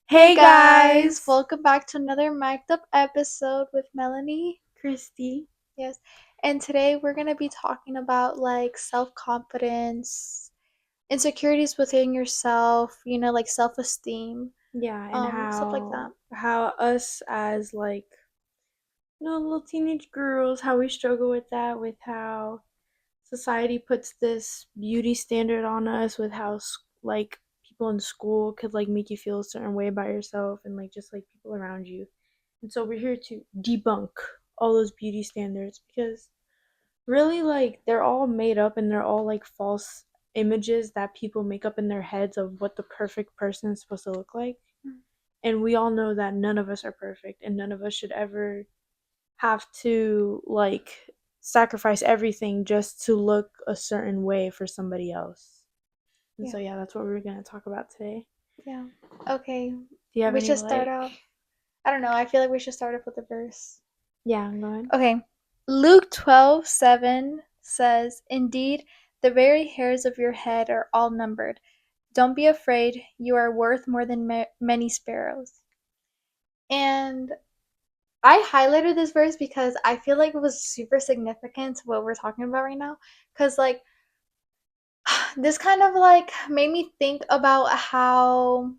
Hey Hey guys, guys! welcome back to another mic'd up episode with Melanie. Cristi. Yes, and today we're gonna be talking about like self confidence, insecurities within yourself, like self esteem, Yeah, and stuff like that. how us as little teenage girls, how we struggle with that, with how society puts this beauty standard on us, with how people in school could make you feel a certain way about yourself and just people around you. And so we're here to debunk all those beauty standards because really they're all made up and they're all false images that people make up in their heads of what the perfect person is supposed to look like. And we all know that none of us are perfect and none of us should ever have to sacrifice everything just to look a certain way for somebody else. And Yeah, so yeah, that's what we're going to talk about today. yeah. Okay, Do you have we any should start off. I don't know. I feel like we should start off with a verse. yeah, go ahead. Okay, Luke 12:7 says, "Indeed, the very hairs of your head are all numbered. Don't be afraid, you are worth more than many sparrows." And I highlighted this verse because I feel like it was super significant to what we're talking about right now. Because, like, this kind of like made me think about how,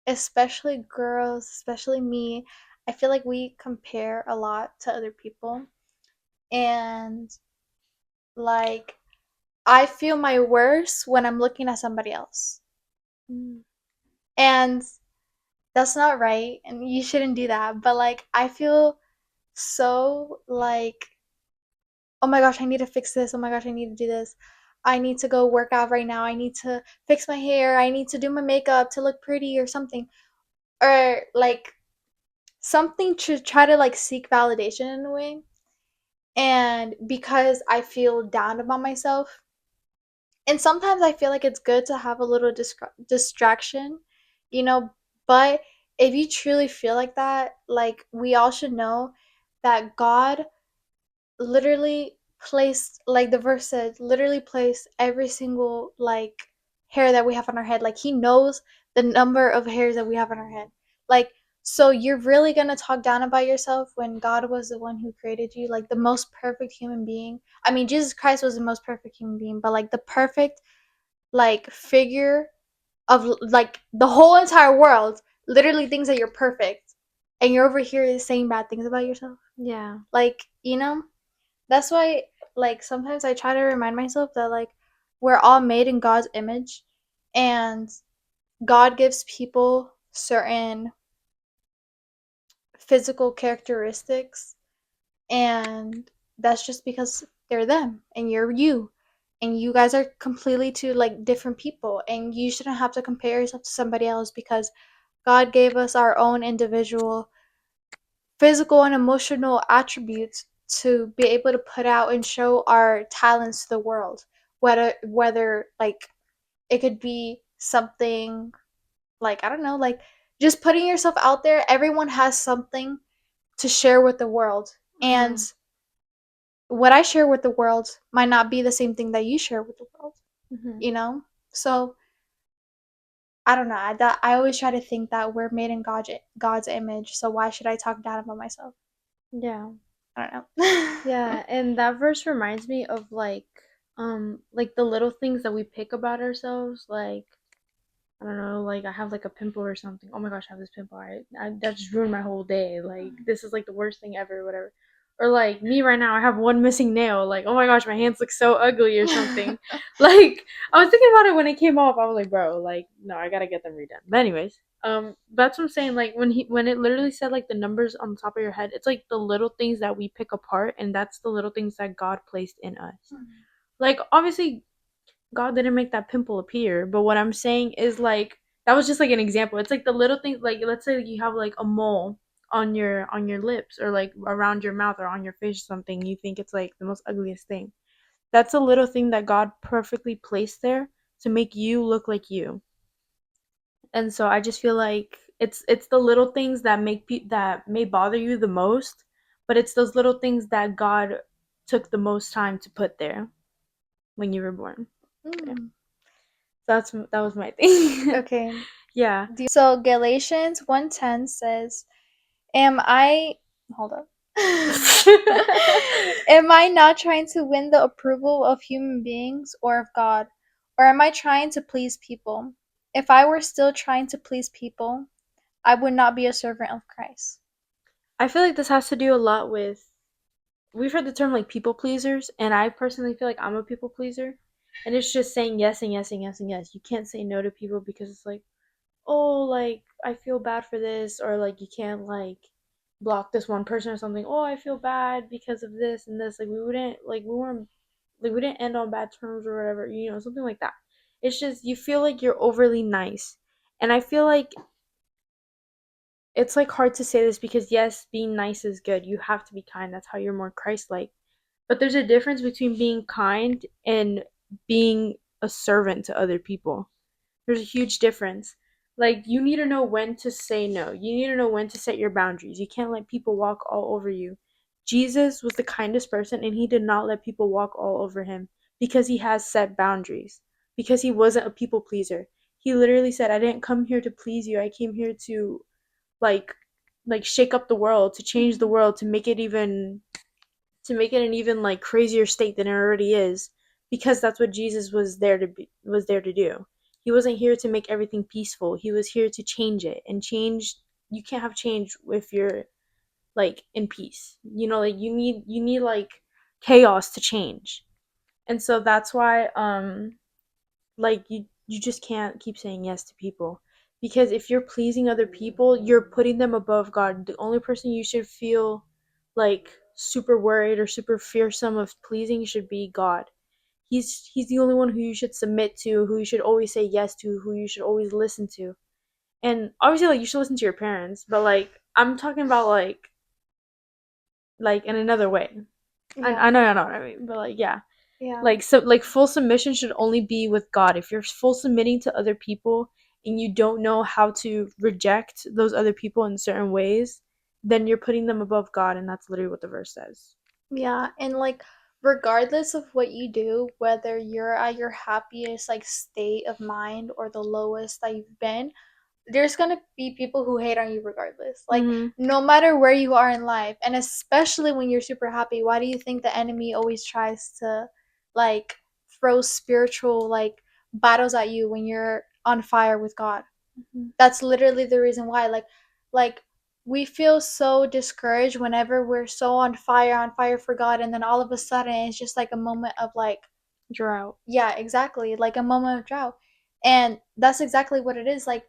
especially girls, especially me, I feel like we compare a lot to other people. And, like, I feel my worst when I'm looking at somebody else. Mm. And that's not right. And you shouldn't do that. But, like, I feel so like, oh my gosh, I need to fix this. Oh my gosh, I need to do this. I need to go work out right now. I need to fix my hair. I need to do my makeup to look pretty or something. Or like something to try to like seek validation in a way. And because I feel down about myself, and sometimes I feel like it's good to have a little distraction, you know, but if you truly feel like that, like we all should know that God literally placed, like the verse said, literally placed every single like hair that we have on our head. Like he knows the number of hairs that we have on our head. Like, so you're really gonna talk down about yourself when God was the one who created you, like the most perfect human being. I mean, Jesus Christ was the most perfect human being, but like the perfect like figure of like the whole entire world literally thinks that you're perfect, and you're over here saying bad things about yourself. Yeah. Like, that's why, like, sometimes I try to remind myself that, like, we're all made in God's image, and God gives people certain physical characteristics, and that's just because they're them, and you're you. And you guys are completely two, like, different people, and you shouldn't have to compare yourself to somebody else because God gave us our own individual physical and emotional attributes to be able to put out and show our talents to the world, whether like it could be something like, I don't know, like just putting yourself out there. Everyone has something to share with the world, and Mm-hmm. what I share with the world might not be the same thing that you share with the world, Mm-hmm. you know so I don't know. I always try to think that we're made in God's image, so why should I talk down about myself? Yeah. I don't know. Yeah, and that verse reminds me of the little things that we pick about ourselves, I don't know, I have a pimple or something. Oh my gosh, I have this pimple. I that just ruined my whole day. This is the worst thing ever, whatever. Or me right now, I have one missing nail. Oh my gosh, my hands look so ugly or something. I was thinking about it when it came off. I was like, bro, no, I gotta get them redone. But anyways, that's what I'm saying. When it literally said the numbers on the top of your head, it's the little things that we pick apart, and that's the little things that God placed in us. Obviously God didn't make that pimple appear, but what I'm saying is that was just an example. It's the little things, let's say you have a mole on your lips or around your mouth or on your face or something. You think it's the most ugliest thing. That's a little thing that God perfectly placed there to make you look like you. And so I just feel like it's the little things that that may bother you the most, but it's those little things that God took the most time to put there when you were born. So yeah. Mm. That was my thing. Okay. Yeah. So Galatians 1:10 says, Am I hold up. Am I not trying to win the approval of human beings or of God? Or am I trying to please people? If I were still trying to please people, I would not be a servant of Christ. I feel like this has to do a lot with, we've heard the term like people pleasers, and I personally feel like I'm a people pleaser. And it's just saying yes and yes and yes and yes. You can't say no to people because it's like, oh, like I feel bad for this, or like you can't like block this one person or something. Oh, I feel bad because of this and this. Like we wouldn't, like we weren't, like we didn't end on bad terms or whatever, something like that. It's just you feel like you're overly nice. And I feel like it's like hard to say this because yes, being nice is good. You have to be kind. That's how you're more Christ-like. But there's a difference between being kind and being a servant to other people. There's a huge difference. Like you need to know when to say no. You need to know when to set your boundaries. You can't let people walk all over you. Jesus was the kindest person and he did not let people walk all over him because he has set boundaries. Because he wasn't a people pleaser. He literally said, "I didn't come here to please you. I came here to like shake up the world, to change the world, to make it an even like crazier state than it already is, because that's what Jesus was there to do. He wasn't here to make everything peaceful. He was here to change it. And change, you can't have change if you're like in peace. Like you need like chaos to change. And so that's why like you just can't keep saying yes to people, because if you're pleasing other people, you're putting them above God. The only person you should feel like super worried or super fearsome of pleasing should be God. He's the only one who you should submit to, who you should always say yes to, who you should always listen to. And obviously like you should listen to your parents, but like I'm talking about like in another way. I Yeah. know, I know what I mean, but like yeah, Yeah. like so like full submission should only be with God. If you're full submitting to other people and you don't know how to reject those other people in certain ways, then you're putting them above God, and that's literally what the verse says. Yeah, and like regardless of what you do, whether you're at your happiest like state of mind or the lowest that you've been, there's gonna be people who hate on you regardless. Like Mhm. no matter where you are in life, and especially when you're super happy, why do you think the enemy always tries to like throw spiritual like battles at you when you're on fire with God? Mhm. That's literally the reason why. Like we feel so discouraged whenever we're so on fire for God, and then all of a sudden it's just like a moment of like, Drought. yeah, exactly, like a moment of drought. And that's exactly what it is. Like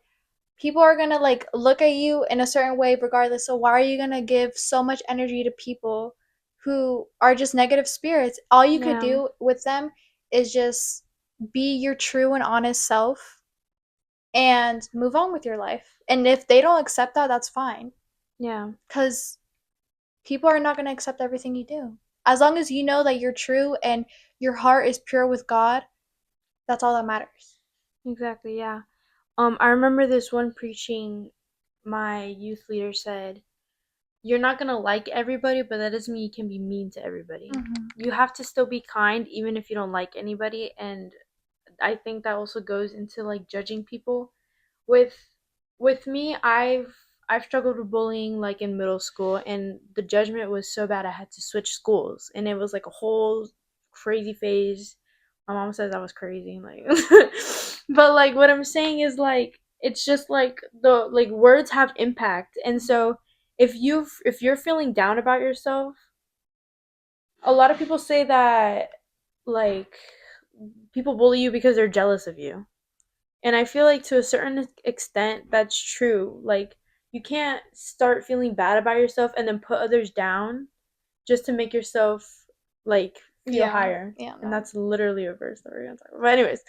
people are gonna like look at you in a certain way regardless. So why are you gonna give so much energy to people who are just negative spirits? All you could Yeah. do with them is just be your true and honest self and move on with your life. And if they don't accept that, that's fine. Yeah. Because people are not going to accept everything you do. As long as you know that you're true and your heart is pure with God, that's all that matters. Exactly. Yeah. I remember this one preaching my youth leader said, "You're not gonna like everybody, but that doesn't mean you can be mean to everybody. Mm-hmm. You have to still be kind even if you don't like anybody." And I think that also goes into like judging people. With me, I've struggled with bullying like in middle school, and the judgment was so bad I had to switch schools, and it was like a whole crazy phase. My mom says I was crazy, like, but like what I'm saying is like it's just like the like words have impact, and so if you're feeling down about yourself, a lot of people say that like people bully you because they're jealous of you. And I feel like to a certain extent that's true. Like you can't start feeling bad about yourself and then put others down just to make yourself like feel Yeah. higher. Yeah, And no. that's literally a verse that we're gonna talk about. But anyways,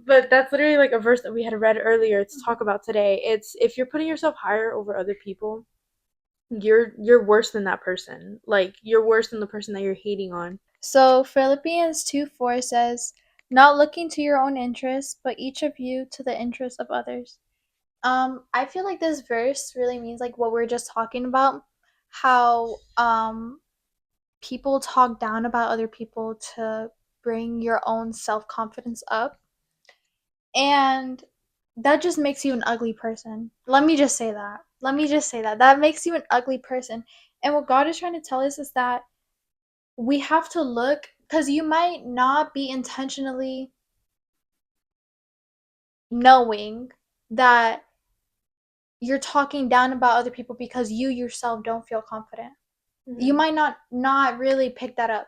but that's literally like a verse that we had read earlier to talk about today. It's if you're putting yourself higher over other people, you're worse than that person. Like you're worse than the person that you're hating on. So Philippians 2:4 says, not looking to your own interests, but each of you to the interests of others. I feel like this verse really means like what we're just talking about, how people talk down about other people to bring your own self confidence up. And that just makes you an ugly person. Let me just say that. Let me just say that. That makes you an ugly person. And what God is trying to tell us is that we have to look, because you might not be intentionally knowing that you're talking down about other people because you yourself don't feel confident. You Mhm. might not really pick that up.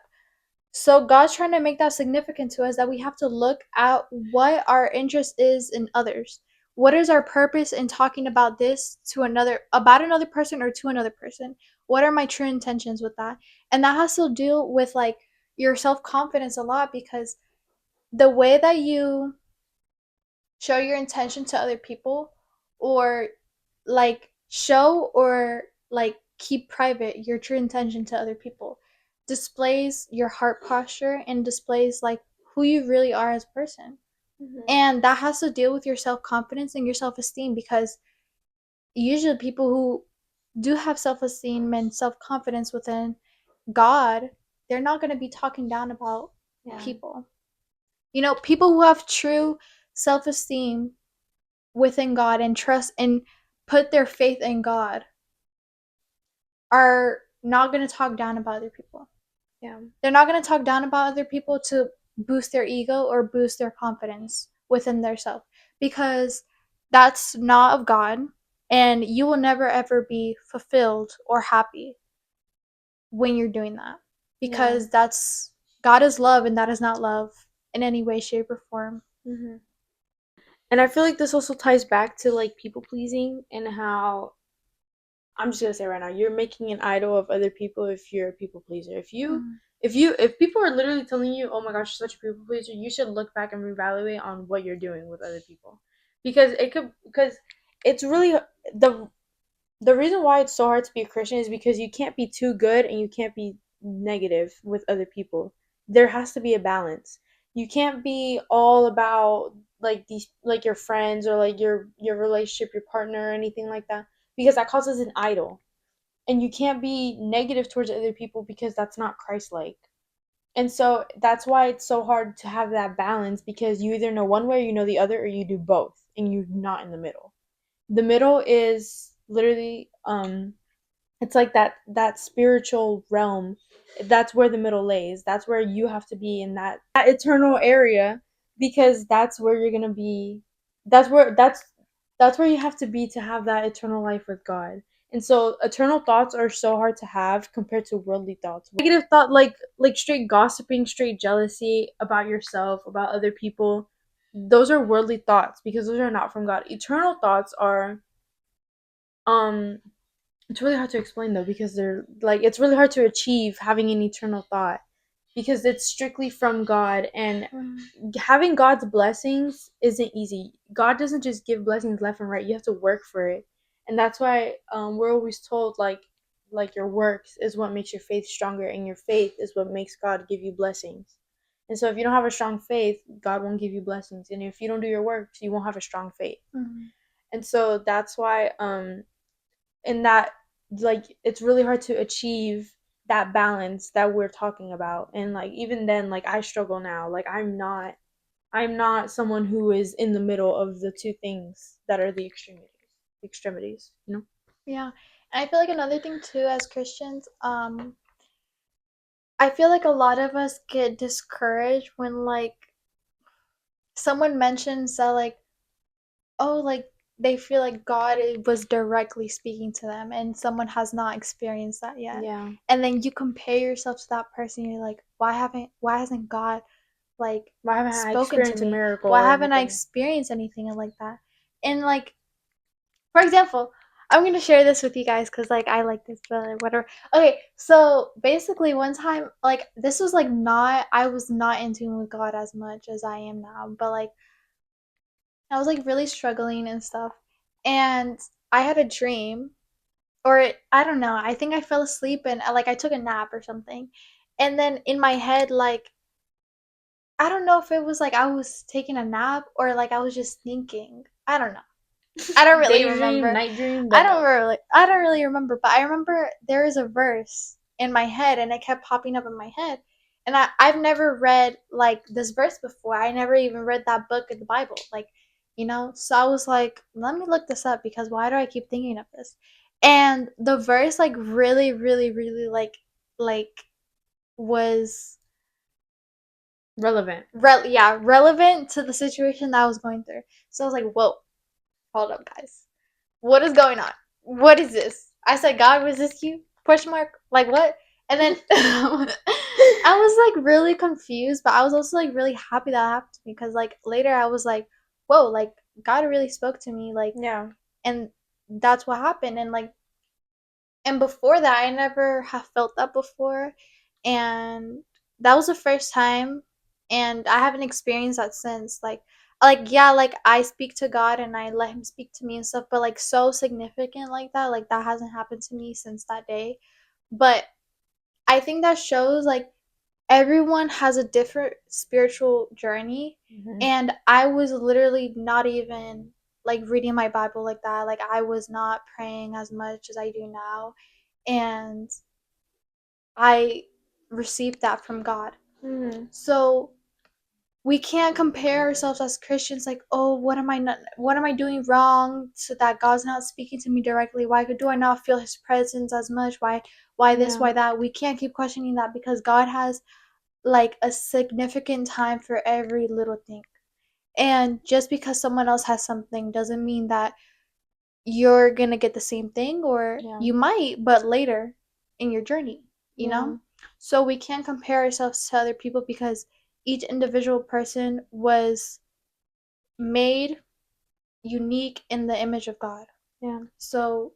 So God's trying to make that significant to us, that we have to look at what our interest is in others. What is our purpose in talking about this to another, about another person, or to another person? What are my true intentions with that? And that has to do with like your self-confidence a lot, because the way that you show your intention to other people, or like show or like keep private your true intention to other people, displays your heart posture and displays like who you really are as a person. Mhm. And that has to deal with your self-confidence and your self-esteem, because usually people who do have self-esteem and self-confidence within God, they're not going to be talking down about Yeah. people. You know, people who have true self-esteem within God and trust and put their faith in God are not going to talk down about other people. Yeah. They're not going to talk down about other people to boost their ego or boost their confidence within their self, because that's not of God, and you will never ever be fulfilled or happy when you're doing that, Yeah. because that's God is love, and that is not love in any way, shape, or form. Mhm. And I feel like this also ties back to like people pleasing and how I'm just gonna say right now, you're making an idol of other people if you're a people pleaser. Mm-hmm. If people are literally telling you, "Oh my gosh, you're such a people pleaser," you should look back and reevaluate on what you're doing with other people, because it's really the the reason why it's so hard to be a Christian is because you can't be too good and you can't be negative with other people. There has to be a balance. You can't be all about like these like your friends or like your relationship, your partner or anything like that because that causes an idol. And you can't be negative towards other people because that's not Christ-like. And so that's why it's so hard to have that balance because you either know one way or you know the other or you do both and you're not in the middle. The middle is literally it's like that spiritual realm. That's where the middle lays. That's where you have to be in that eternal area because that's where you're going to be. That's where you have to be to have that eternal life with God. And so eternal thoughts are so hard to have compared to worldly thoughts. Negative thought like straight gossiping, straight jealousy about yourself, about other people. Those are worldly thoughts because those are not from God. Eternal thoughts are um it's really hard to explain though because they're like it's really hard to achieve having an eternal thought because it's strictly from God and having God's blessings isn't easy. God doesn't just give blessings left and right. You have to work for it. And that's why we're always told like your works is what makes your faith stronger and your faith is what makes God give you blessings. And so if you don't have a strong faith, God won't give you blessings. And if you don't do your works, you won't have a strong faith. Mm-hmm. And so that's why and that like it's really hard to achieve that balance that we're talking about and like even then like I struggle now like I'm not someone who is in the middle of the two things that are the extremities, you know. Yeah. And I feel like another thing too, as Christians, I feel like a lot of us get discouraged when like someone mentions that like, oh, like they feel like God was directly speaking to them and someone has not experienced that yet. Yeah, And then you compare yourself to that person, you're like, why hasn't God like I haven't had spoken to experienced a me? miracle Why or haven't I anything. experienced anything like that? And like, for example, I'm gonna share this with you guys because like I like this, but whatever. Okay, so basically one time, like this was like not, I was not in tune with God as much as I am now, but like I was like really struggling and stuff, and I had a dream, or I don't know, I think I fell asleep and like I took a nap or something, and then in my head like I don't know if it was like I was taking a nap or like I was just thinking. I don't know. I don't really Daydream, remember. night dream, don't know. I don't really remember, but I remember there is a verse in my head and it kept popping up in my head. And I've never read like this verse before. I never even read that book of the Bible. Like you know? So I was like, let me look this up because why do I keep thinking of this? And the verse like really, really, really like was Relevant. relevant to the situation that I was going through. So I was like, whoa, hold up, guys. What is going on? What is this? I said, God, was this you? Question mark. Like what? And then I was like really confused, but I was also like really happy that happened to me because like later I was like, whoa, like God really spoke to me, like, Yeah. and that's what happened. And before that, I never have felt that before, and that was the first time, and I haven't experienced that since. Like yeah, like I speak to God and I let Him speak to me and stuff, but like so significant like that hasn't happened to me since that day. But I think that shows like everyone has a different spiritual journey, Hmm. and I was literally not even like reading my Bible like that. Like I was not praying as much as I do now, and I received that from God. Hmm. So we can't compare ourselves as Christians like, oh, what am I doing wrong so that God's not speaking to me directly? Why do I not feel his presence as much? Why this, Yeah. why that? We can't keep questioning that because God has like a significant time for every little thing. And just because someone else has something doesn't mean that you're gonna get the same thing, or Yeah. you might, but later in your journey, you Yeah. know? So we can't compare ourselves to other people because each individual person was made unique in the image of God. Yeah. So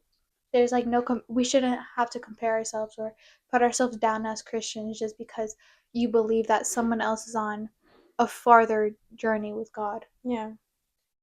there's like we shouldn't have to compare ourselves or put ourselves down as Christians just because you believe that someone else is on a farther journey with God. Yeah.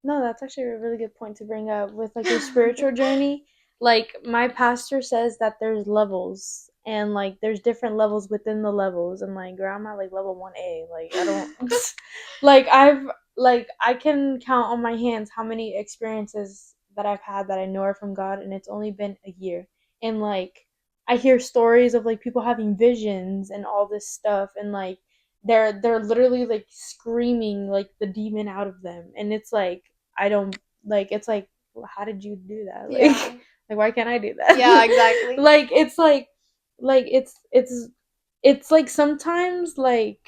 No, that's actually a really good point to bring up with like your spiritual journey. Like my pastor says that there's levels and like there's different levels within the levels and like girl, I'm at like level 1A. Like I don't like I can count on my hands how many experiences that I've had that I know are from God and it's only been a year. And like I hear stories of like people having visions and all this stuff and like they're literally like screaming like the demon out of them and it's like I don't like it's like well, how did you do that? Yeah. Like why can't I do Yeah, that? exactly. Like like it's like sometimes like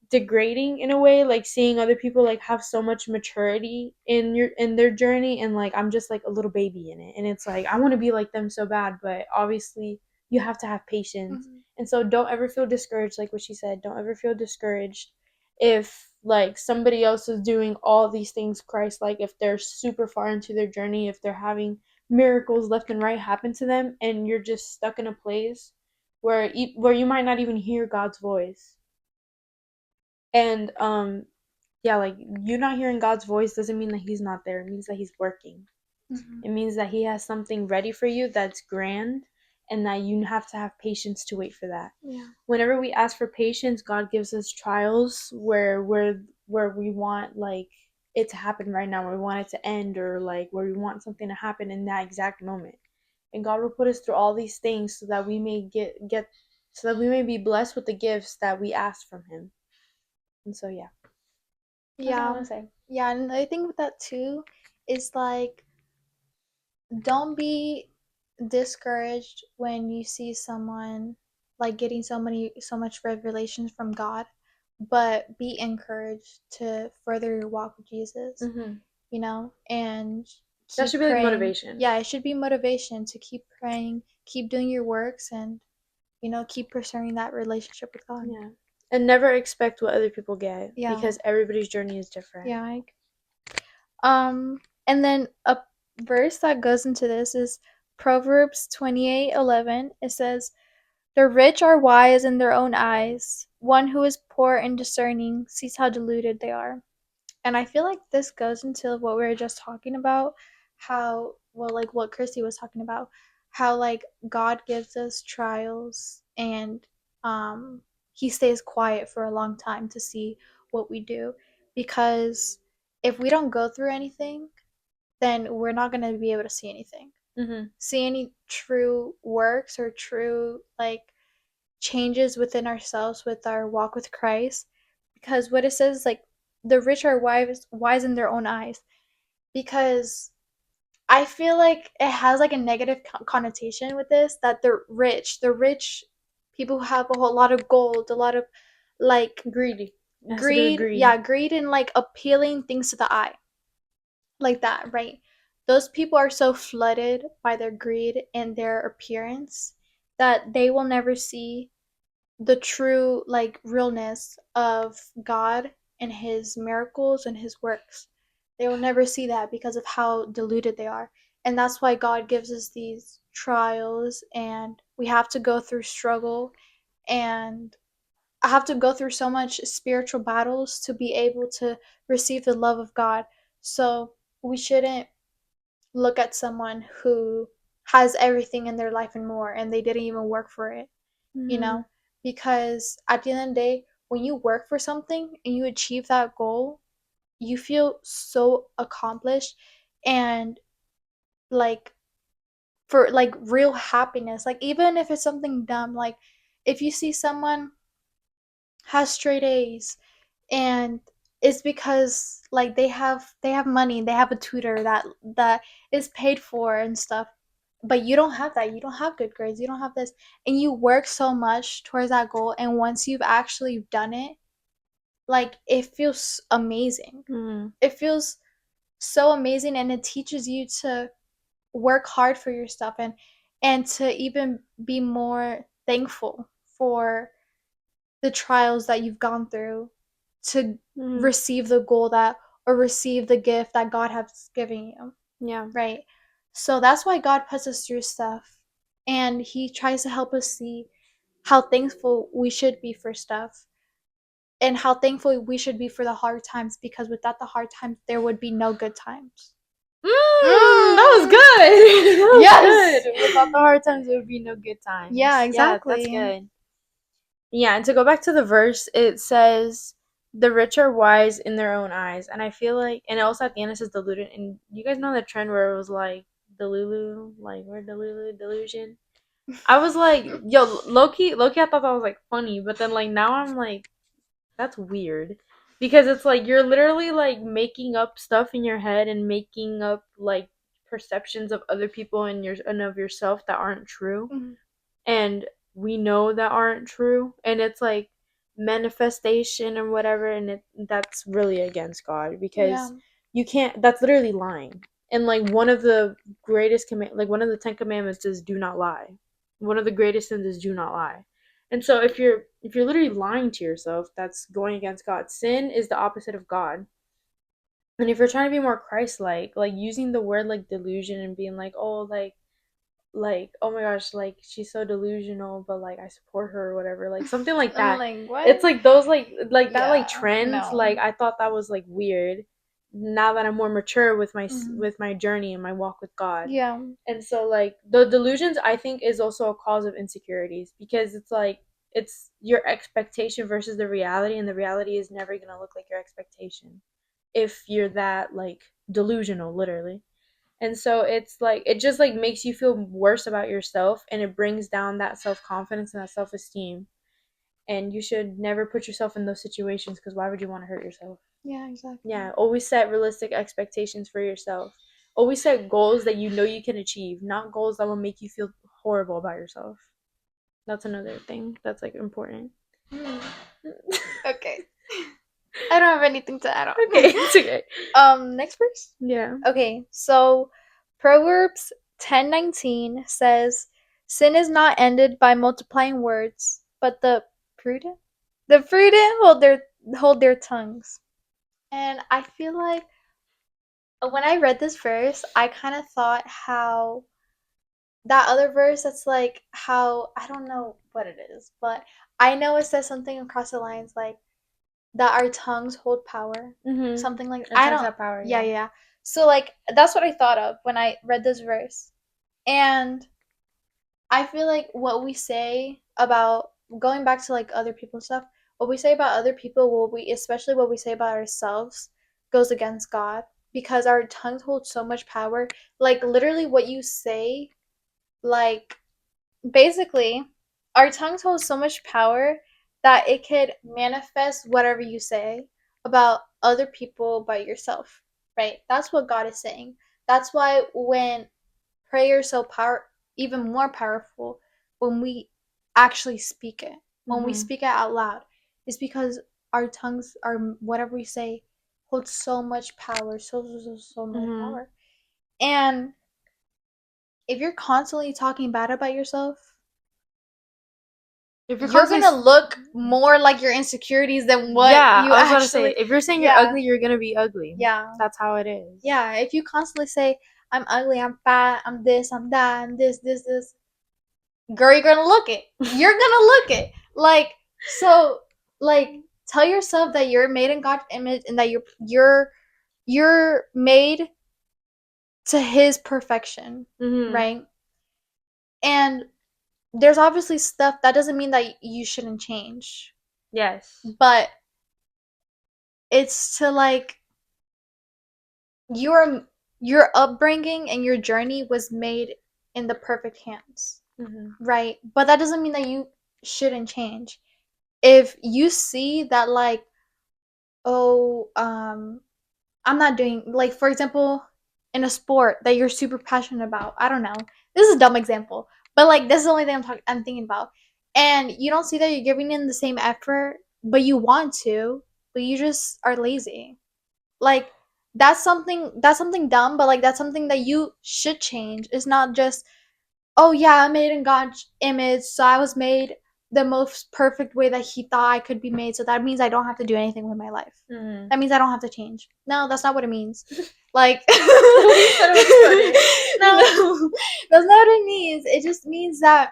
degrading in a way like seeing other people like have so much maturity in their journey and like I'm just like a little baby in it and it's like I want to be like them so bad but obviously you have to have patience Mhm. and so don't ever feel discouraged like what she said don't ever feel discouraged if like somebody else is doing all these things Christ like if they're super far into their journey if they're having miracles left and right happen to them and you're just stuck in a place where you might not even hear God's voice and yeah like you not hearing God's voice doesn't mean that he's not there it means that he's working Mhm. it means that he has something ready for you that's grand and that you have to have patience to wait for that. Yeah. Whenever we ask for patience, God gives us trials where we want like it to happen right now, where we want it to end or like where we want something to happen in that exact moment. And God will put us through all these things so that we may get so that we may be blessed with the gifts that we ask from him. And so yeah, that's all I Yeah. want to say. Yeah, and I think with that too is like don't be discouraged when you see someone like getting so much revelations from God, but be encouraged to further your walk with Jesus, Mm-hmm. you know, and That keep should be like praying. motivation. Yeah, it should be motivation to keep praying, keep doing your works, and keep pursuing that relationship with God. Yeah. And never expect what other people get Yeah. because everybody's journey is different. Yeah. And then a verse that goes into this is Proverbs 28:11. It says, "The rich are wise in their own eyes. One who is poor and discerning sees how deluded they are." And I feel like this goes into what we were just talking about, how well like what Christy was talking about, how like God gives us trials and he stays quiet for a long time to see what we do, because if we don't go through anything, then we're not going to be able to see anything. Mm-hmm. See any true works or true like changes within ourselves with our walk with Christ, because what it says is like the rich are wise in their own eyes. because I feel like it has like a negative connotation with this, that the rich people who have a whole lot of gold, a lot of like Greedy. It has to do with greed, greed. yeah, greed and like appealing things to the eye, like that, right? Those people are so flooded by their greed and their appearance that they will never see the true like realness of God and his miracles and his works. They will never see that because of how deluded they are. And that's why God gives us these trials, and we have to go through struggle, and I have to go through so much spiritual battles to be able to receive the love of God. So we shouldn't look at someone who has everything in their life and more, and they didn't even work for it, you Mm-hmm. know? Because at the end of the day, when you work for something and you achieve that goal, you feel so accomplished, and like for like real happiness. Like even if it's something dumb, like if you see someone has straight A's, and it's because like they have money, they have a tutor that is paid for and stuff, but you don't have that, you don't have good grades, you don't have this, and you work so much towards that goal, and once you've actually done it, like it feels amazing. Mm-hmm. It feels so amazing, and it teaches you to work hard for your stuff, and to even be more thankful for the trials that you've gone through to Mm-hmm. receive the goal that, or receive the gift that God has given you, Yeah. right? So that's why God puts us through stuff, and he tries to help us see how thankful we should be for stuff, and how thankful we should be for the hard times, because without the hard times there would be no good times. That was Mm. good. That was Yes. good. Without the hard times, there would be no good Yeah, times. Yeah, that's exactly. good. Yeah, and to go back to the verse, it says, "The rich are wise in their own eyes," and I feel like, and also at the end it says deluded. And you guys know the trend where it was like delulu, like we're delulu delusion. I was like, yo, low key, I thought that was like funny, but then like now I'm like, that's weird, because it's like you're literally like making up stuff in your head and making up like perceptions of other people and of yourself that aren't true, Mhm. and we know that aren't true, and it's like manifestation and whatever, and that's really against God, Yeah. because you can't, that's literally lying. And like one of the like one of the 10 commandments is do not lie. One of the greatest sins is do not lie. And so if you're literally lying to yourself, that's going against God. Sin is the opposite of God. And if you're trying to be more Christ like using the word like delusion and being like, oh, like oh my gosh, like she's so delusional, but like I support her or whatever, like something like I'm that. like, what? It's like those like that like Yeah, trend, no. like I thought that was like weird. Now that I'm more mature with Mhm. my journey and my walk with God. Yeah. And so like the delusions I think is also a cause of insecurities, because it's like it's your expectation versus the reality, and the reality is never going to look like your expectation if you're that like delusional, literally. And so it's like it just like makes you feel worse about yourself, and it brings down that self-confidence and that self-esteem. And you should never put yourself in those situations, because why would you want to hurt yourself? Yeah, exactly. Yeah, always set realistic expectations for yourself. Always set goals that you know you can achieve, not goals that will make you feel horrible about yourself. That's another thing that's like important. Mm. Okay. I don't have anything to add Okay, on. it's okay. Next verse? Yeah. Okay, so Proverbs 10:19 says, "Sin is not ended by multiplying words, but prudent the prudent hold their tongues." And I feel like when I read this verse, I kind of thought how that other verse that's like how I don't know what it is, but I know it says something across the lines like that our tongues hold power. Mhm. Something like Our I tongues don't have power. yeah, Yeah. yeah. So like that's what I thought of when I read this verse. And I feel like what we say about going back to like other people and stuff, what we say about other people, what we especially what we say about ourselves goes against God, because our tongues hold so much power. Like literally what you say, like basically our tongues hold so much power that it could manifest whatever you say about other people, about yourself, right? That's what God is saying. That's why when prayer is so even more powerful when we actually speak it, when we Mm-hmm. speak it out loud, is because our tongues, our whatever we say, holds so much power, so much Mm-hmm. power. And if you're constantly talking bad about yourself, If you're you're constantly, gonna look more like your insecurities than what yeah, you I was about to say, actually. if you're saying you're Yeah, ugly, you're gonna be ugly. yeah, That's how it is. yeah. If you constantly say, I'm ugly, I'm fat, I'm this, I'm that, I'm this, girl, you're gonna look it. You're gonna look it. Like, so, like, tell yourself that you're made in God's image and that you're made to His perfection, Mm-hmm. right? And there's obviously stuff that doesn't mean that you shouldn't change, Yes. but it's to like your your upbringing and your journey was made in the perfect hands, Mm-hmm. right? But that doesn't mean that you shouldn't change. If you see that like, oh, I'm not doing, like, for example, in a sport that you're super passionate about. I don't know. This is a dumb example, but like this is the only thing I'm thinking about. And you don't see that you're giving in the same effort, but you want to, but you just are lazy. Like that's something dumb, but like that's something that you should change. It's not just, oh yeah, I'm made in God's image, so I was made the most perfect way that He thought I could be made. So that means I don't have to do anything with my life. Mm-hmm. That means I don't have to change. No, that's not what it means. Like, You said it was funny. No. no, that's not what it means. It just means that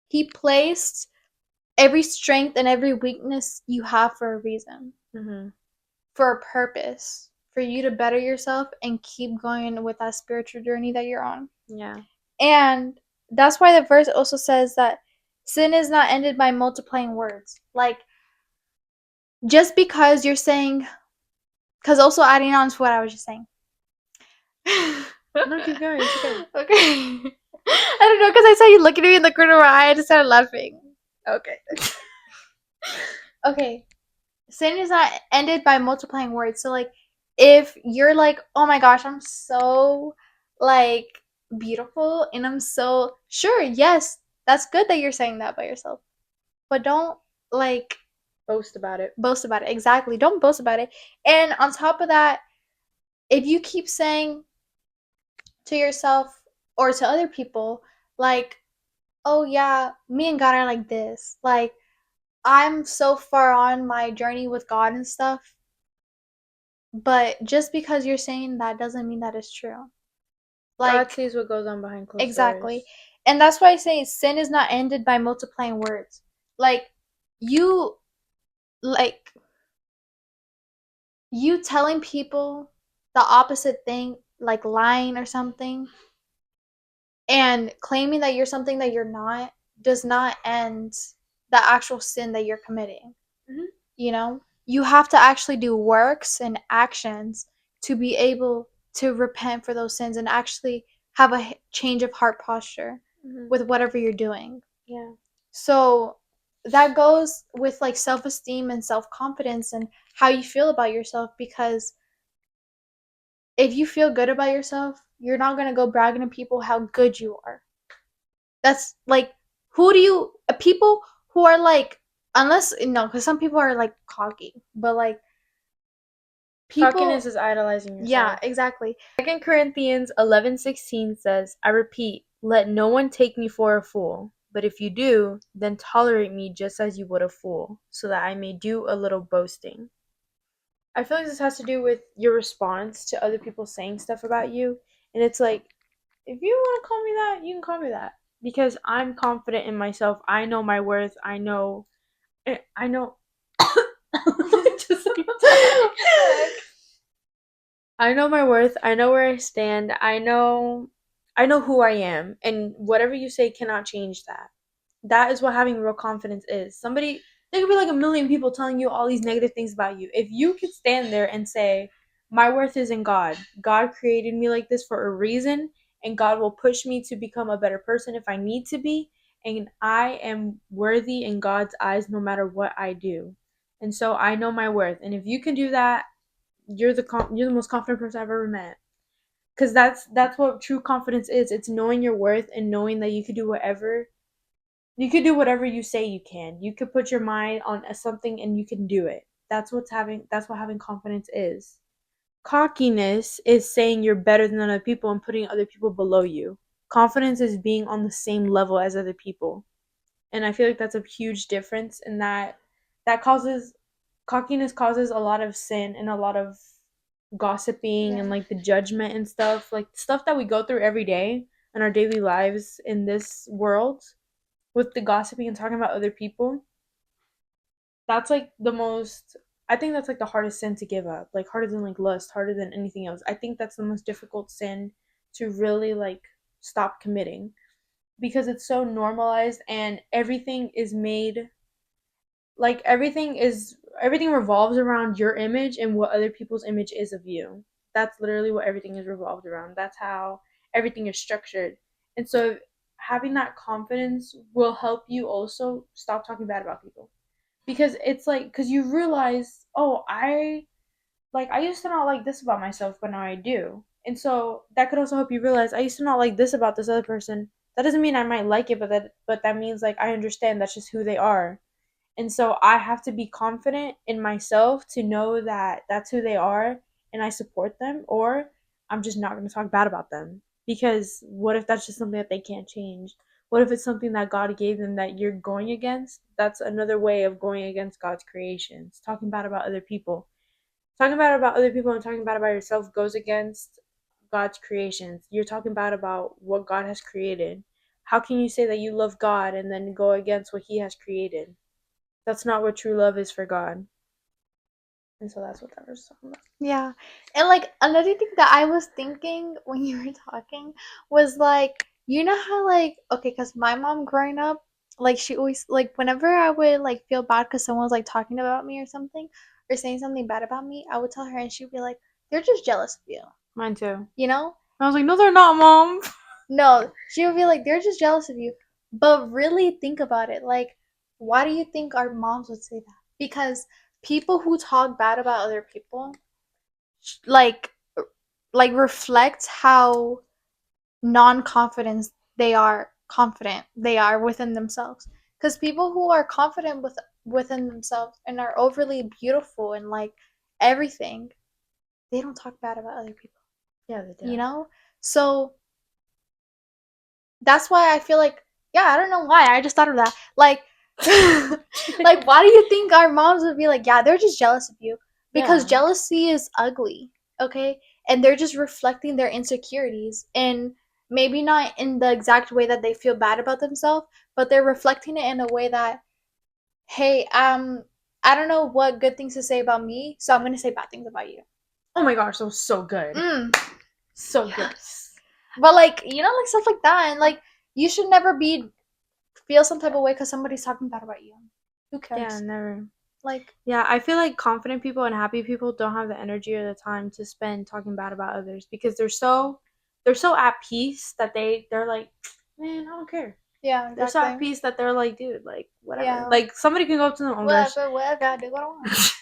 He placed every strength and every weakness you have for a reason, Mm-hmm. for a purpose, for you to better yourself and keep going with that spiritual journey that you're on. Yeah. And that's why the verse also says that sin is not ended by multiplying words. Like, just because you're saying, because also adding on to what I was just saying. No, keep going. It's okay. Okay. I don't know, because I saw you looking at me in the corner of my eye. I just started laughing. Okay. Okay. Sin is not ended by multiplying words. So, like, if you're like, oh my gosh, I'm so, like, beautiful and I'm so, sure, yes, that's good that you're saying that by yourself. But don't, like, Boast about it. boast about it. Exactly. Don't boast about it. And on top of that, if you keep saying to yourself or to other people, like, oh yeah, me and God are like this. Like, I'm so far on my journey with God and stuff. But just because you're saying that doesn't mean that it's true. God Like, sees what goes on behind closed exactly. doors. And that's why I say sin is not ended by multiplying words. Like, you, like, you telling people the opposite thing, like lying or something, and claiming that you're something that you're not, does not end the actual sin that you're committing. Mm-hmm. You know, you have to actually do works and actions to be able to repent for those sins and actually have a change of heart posture Mm-hmm. with whatever you're doing. Yeah. So that goes with like self-esteem and self-confidence and how you feel about yourself, because if you feel good about yourself, you're not going to go bragging to people how good you are. That's like, who do you, people who are like, unless, no, because some people are like cocky, but like Cockiness people, is idolizing yeah, yourself. exactly. 2 Corinthians 11:16 says, I repeat, let no one take me for a fool. But if you do, then tolerate me just as you would a fool, so that I may do a little boasting. I feel like this has to do with your response to other people saying stuff about you. And it's like, if you want to call me that, you can call me that. Because I'm confident in myself. I know my worth. I know. Just I know my worth. I know where I stand. I know who I am, and whatever you say cannot change that. That is what having real confidence is. Somebody there could be like a million people telling you all these negative things about you. If you could stand there and say, "My worth is in God. God created me like this for a reason, and God will push me to become a better person if I need to be, and I am worthy in God's eyes no matter what I do." And so I know my worth. And if you can do that, you're the most confident person I've ever met. Because that's what true confidence is. It's knowing your worth and knowing that you could do whatever you say you can. You could put your mind on something and you can do it. That's what having confidence is. Cockiness is saying you're better than other people and putting other people below you. Confidence is being on the same level as other people. And I feel like that's a huge difference in that causes cockiness causes a lot of sin and a lot of gossiping Yeah. and like the judgment and stuff, like stuff that we go through every day in our daily lives in this world with the gossiping and talking about other people. That's like the most I think that's like the hardest sin to give up. Like harder than like lust, harder than anything else. I think that's the most difficult sin to really like stop committing because it's so normalized and everything revolves around your image and what other people's image is of you. That's literally what everything is revolved around. That's how everything is structured. And so having that confidence will help you also stop talking bad about people. Because it's like because you realize, oh, I used to not like this about myself, but now I do. And so that could also help you realize I used to not like this about this other person. That doesn't mean I might like it, but that means like I understand that's just who they are. And so I have to be confident in myself to know that that's who they are and I support them, or I'm just not going to talk bad about them. Because what if that's just something that they can't change? What if it's something that God gave them that you're going against? That's another way of going against God's creations. Talking bad about other people. Talking bad about other people and talking bad about yourself goes against God's creations. You're talking bad about what God has created. How can you say that you love God and then go against what He has created? That's not what true love is for God. And so that's what that was talking about. Yeah. And like another thing that I was thinking when you were talking was like, you know how like, okay, because my mom growing up, like she always like whenever I would like feel bad because someone was like talking about me or something or saying something bad about me, I would tell her and she'd be like, they're just jealous of you, Mine too. you know? I was like, no, they're not, Mom. No, she would be like, they're just jealous of you. But really think about it. Like, why do you think our moms would say that? Because people who talk bad about other people like reflect how non-confident they are within themselves, because people who are confident within themselves and are overly beautiful and like everything, they don't talk bad about other people, Yeah, they you do. know. So that's why I feel like, yeah, I don't know why I just thought of that, like like why do you think our moms would be like, yeah, they're just jealous of you? Because Yeah. jealousy is ugly, okay? And they're just reflecting their insecurities, and maybe not in the exact way that they feel bad about themselves, but they're reflecting it in a way that, hey, I don't know what good things to say about me, so I'm gonna say bad things about you. Oh my gosh, that was so good. Mm, So good. yes. But like, like stuff like that, and like you should never be feel some type of way because somebody's talking bad about you. Who Yeah, cares? never. Like, Yeah, I feel like confident people and happy people don't have the energy or the time to spend talking bad about others because they're so at peace that they're like, man, I don't care. yeah, They're so at exactly. peace that they're like, dude, like whatever. Yeah. Like somebody can go up to them, oh my gosh, Whatever, whatever, I do what I want.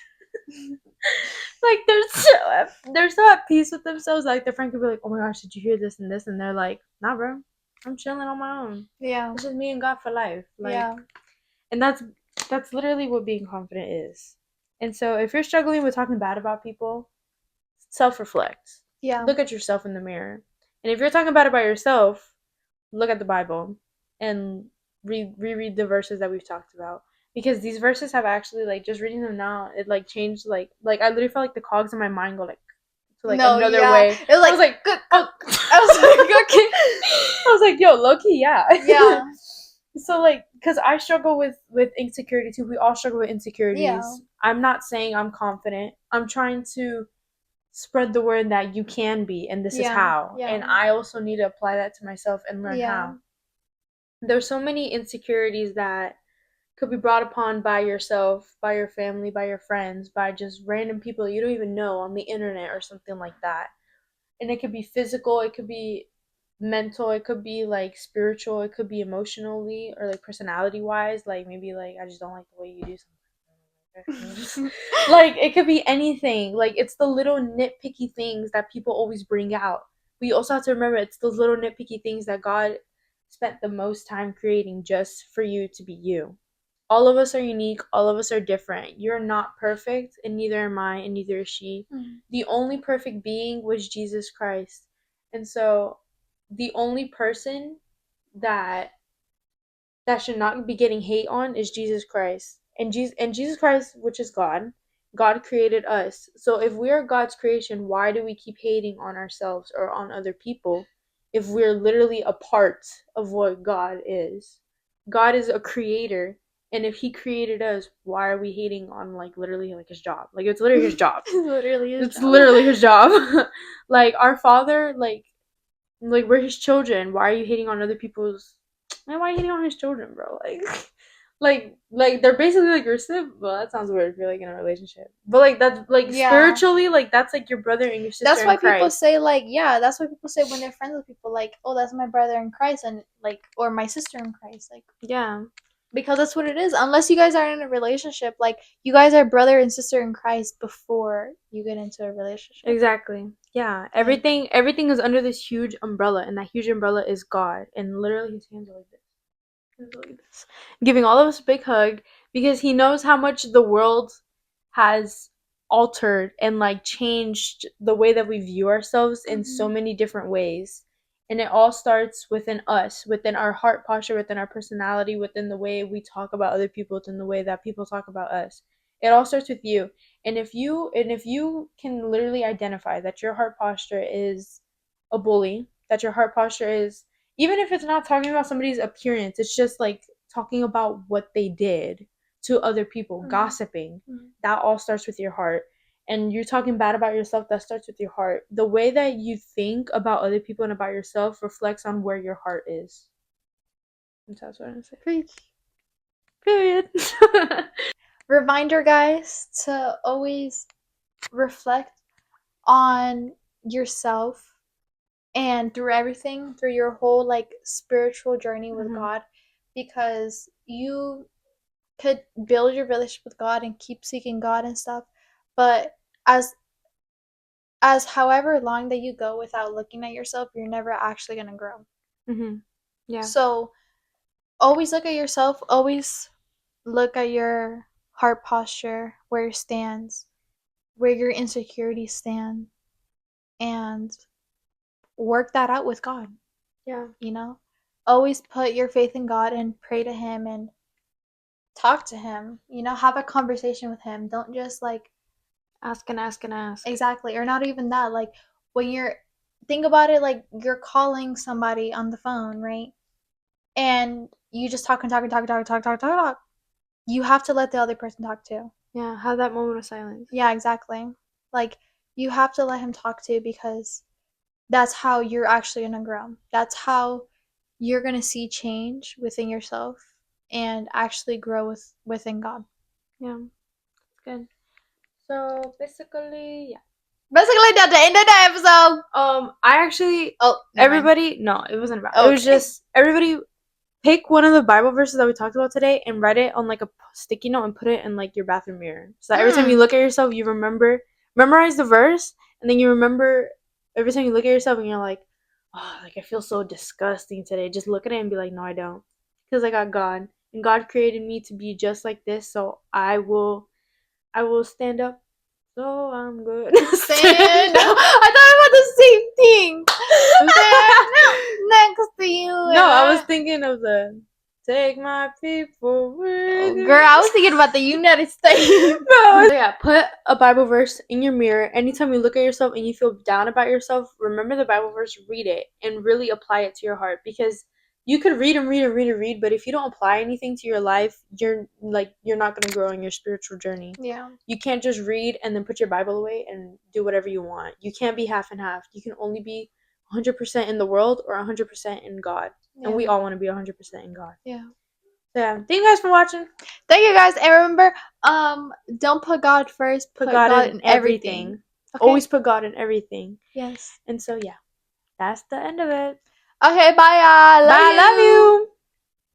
like they're so at peace with themselves. Like their friend could be like, "Oh my gosh, did you hear this and this?" And they're like, "Nah, bro, I'm chilling on my own. Yeah. It's just me and God for life." Like, Yeah. and that's literally what being confident is. And so, if you're struggling with talking bad about people, self-reflect. Yeah. Look at yourself in the mirror. And if you're talking bad about yourself, look at the Bible and reread the verses that we've talked about because these verses have actually like just reading them now it like changed like I literally felt like the cogs in my mind go like to like No, another yeah. way. It was I was like, like, good, good. oh, I was like, okay. I was like, yo, low key, yeah. Yeah. So like, because I struggle with insecurity too. We all struggle with Yeah. insecurities. I'm not saying I'm confident. I'm trying to spread the word that you can be, and this is Yeah. how. Yeah. And I also need to apply that to myself and learn Yeah. how. There's so many insecurities that could be brought upon by yourself, by your family, by your friends, by just random people you don't even know on the internet or something like that. And it could be physical, it could be mental, it could be like spiritual, it could be emotionally or like personality wise, like maybe like I just don't like the way you do something. Like, it could be anything. Like, it's the little nitpicky things that people always bring out. We also have to remember it's those little nitpicky things that God spent the most time creating just for you to be you. All of us are unique. All of us are different. You're not perfect, and neither am I, and neither is she. Mhm. The only perfect being was Jesus Christ. And so, the only person that should not be getting hate on is Jesus Christ. And Jesus Christ, which is God, God created us. So if we are God's creation, why do we keep hating on ourselves or on other people if we're literally a part of what God is? God is a creator, and if he created us, why are we hating on like literally like his job? Like it's literally his job. Literally his It's job. literally his job. Like our father, like we're his children. Why are you hating on other people's? Man, why are you hating on his children, bro? Like, like they're basically like your sibling. Well, that sounds weird if you're like in a relationship, but like that's like Yeah. spiritually, like that's like your brother and your sister That's why in people Christ. say like, yeah, that's why people say when they're friends with people like, oh, that's my brother in Christ, and like, or my sister in Christ, like, Yeah, because that's what it is. Unless you guys are in a relationship, like you guys are brother and sister in Christ before you get into a relationship. exactly. Yeah, everything is under this huge umbrella, and that huge umbrella is God, and literally his hands are like this. Giving all of us a big hug because he knows how much the world has altered and like changed the way that we view ourselves in so many different ways. And it all starts within us, within our heart posture, within our personality, within the way we talk about other people, within the way that people talk about us. It all starts with you. And if you can literally identify that your heart posture is a bully, that your heart posture is, even if it's not talking about somebody's appearance, it's just like talking about what they did to other people, gossiping. That all starts with your heart. And you're talking bad about yourself, that starts with your heart. The way that you think about other people and about yourself reflects on where your heart is. That's what I'm saying. Preach. Period. Reminder, guys, to always reflect on yourself and through everything, through your whole like spiritual journey with God, because you could build your relationship with God and keep seeking God and stuff, but as however long that you go without looking at yourself, you're never actually going to grow. Yeah. So always look at yourself, always look at your heart posture, where it stands, where your insecurities stand, and work that out with God. Yeah. You know, always put your faith in God and pray to him and talk to him, you know, have a conversation with him. Don't just like Ask and ask and ask. exactly, or not even that, like when you're think about it, like you're calling somebody on the phone, right? And you just talk and talk and talk and talk and talk, talk, talk, talk. You have to let the other person talk too. Yeah, have that moment of silence. Yeah, exactly. Like you have to let him talk too, because that's how you're actually gonna grow. That's how you're gonna see change within yourself and actually grow within God. Yeah, good. So basically, yeah. Basically, that's the end of the episode. I actually, Oh, everybody, no, it wasn't about. okay. It was just everybody pick one of the Bible verses that we talked about today and write it on like a sticky note and put it in like your bathroom mirror. So that every time you look at yourself, you memorize the verse, and then you remember every time you look at yourself and you're like, oh, like I feel so disgusting today. Just look at it and be like, no, I don't, because I got God, and God created me to be just like this. So I will stand up. So I'm good. Stand. I thought about the same thing. Stand next to you. No, I was thinking of the take my people with me. Girl, I was thinking about the United States. No. So yeah, put a Bible verse in your mirror. Anytime you look at yourself and you feel down about yourself, remember the Bible verse, read it, and really apply it to your heart. Because you could read and read and read and read, but if you don't apply anything to your life, you're not gonna grow in your spiritual journey. Yeah. You can't just read and then put your Bible away and do whatever you want. You can't be half and half. You can only be 100% in the world or 100% in God. Yeah. And we all want to be 100% in God. Yeah. So yeah, thank you guys for watching. Thank you guys, and remember, don't put God first. Put God in everything. Okay? Always put God in everything. Yes. And so yeah, that's the end of it. Okay, bye, y'all. Bye, love you.